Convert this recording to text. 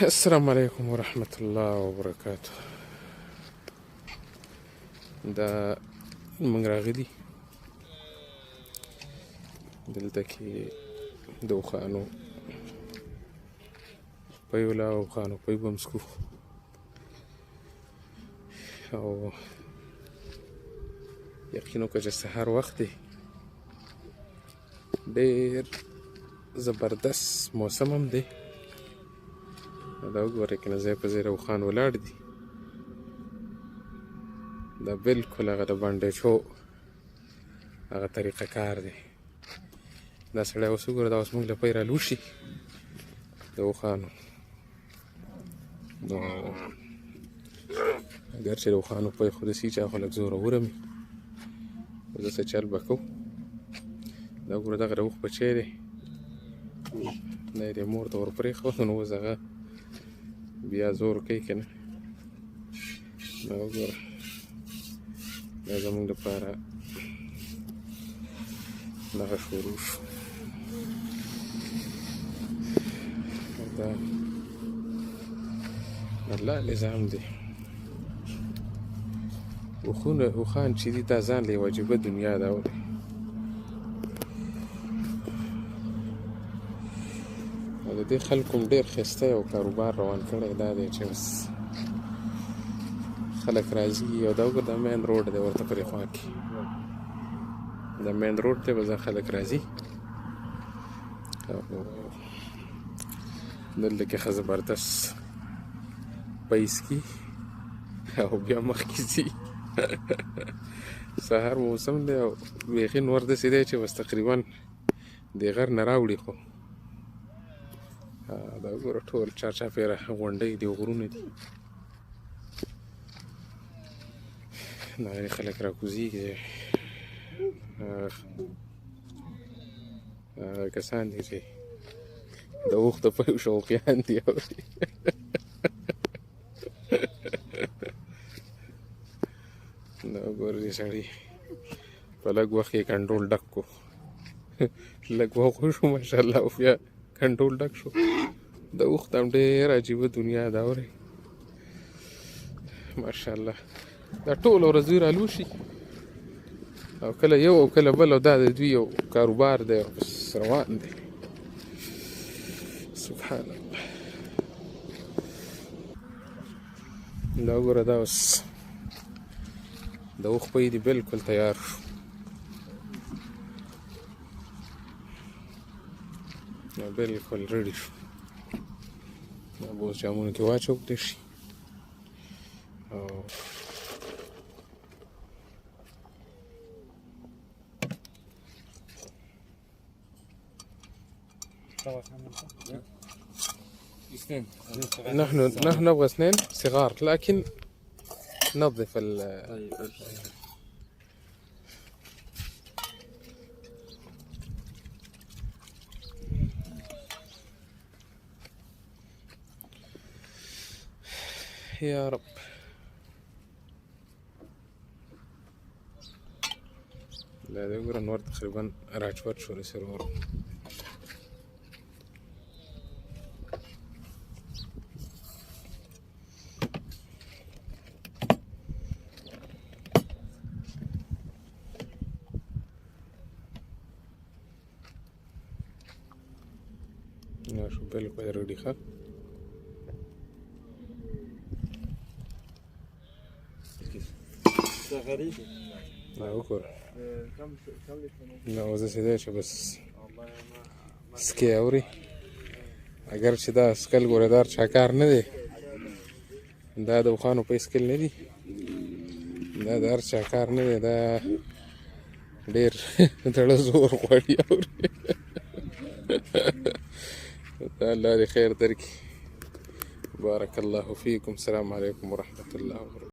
السلام عليكم ورحمة الله وبركاته. دا المنګ راغلي دلته کې د اوښانو پۍ ولا اوښانو پۍ به هم څکو او یقین وکړه چې سهار وخت دی، ډېر زبردست موسم هم دی. دا وګورئ که نه ځای په ځای اوښان ولاړ دي. دا بلکل هغه د بانډیچو هغه طریقه کار دی. دا سړی اوس وګوره، دا اوس موږ له پۍ رالوشي د اوښانو. نو اگر چې د اوښانو پۍ خو داسې چا خو لږ زوروره وي، زه څه چل به کوو. دا وګوره دغه د اوښ بچی دی، دا یې مور ته ور پرېښود، نو اوس هغه بیا زور کوي که نه. دا وګوره دا زموږ لپاره دغه شروع شو. دا الله نظام دی. اوښان چې دي دا ځان له یوه عجیبه دنیا ده اوري. او د دې خلکو هم ډېر ښایسته یو کاروبار روان کړی دا دی چې بس خلک راځي. او دا وګوره دا مین روډ دی ورته پرې خوا کې، دا مین روډ دی، بس دا خلک راځي. او دلته کې ښه زبردست پۍ څکي او بیا مخکې ځي. سهار موسم دی او بیخي نور داسې دی چې بس تقریبا د غر نه راوړي. خو دا وګوره ټول چارچاپېره غونډۍ دي، غرونه دي، دا خلک راکوزېږي. هغه کسان دي چې د اوښ د پیو شوقیان دي. دا وګوره دې سړي په لږ وخت کې کنټرول ډک کړو. لږ وخت شو ماشاءالله او بیا کنټرول ډک شو. د اوښ ته هم ډېر عجیبه دنیا ده اورئ ماشاءالله. دا ټوله ورځ دوی رالوشي او کله یو او کله بل، او دا د دوی یو کاروبار دی او بس روان دی. سبحان الله. دا وګوره دا اوس د اوښ پۍ دي بلکل تیار شو. دا بلکل رډي شو. دا به اوس جامونو کې واچوکلی شي او نحن نبغى اثنين صغار لكن نظف يا رب. لا ده يقول النور تقريبا راجوات شو يصيروا شو بالك بدرودي خا. لا وكر لا وزه سيداش بس سكي اوري اگر چې دا سکل ګوردار چاکار نه دی، دا د اوښانو په سکل نه دی، دا د هر چا کار نه دی، دا ډېر زړه زور غواړي اوري. دا الله دې خیر درکړي. بارک الله فیکم. السلام علیکم ورحمة الله وبرکاته.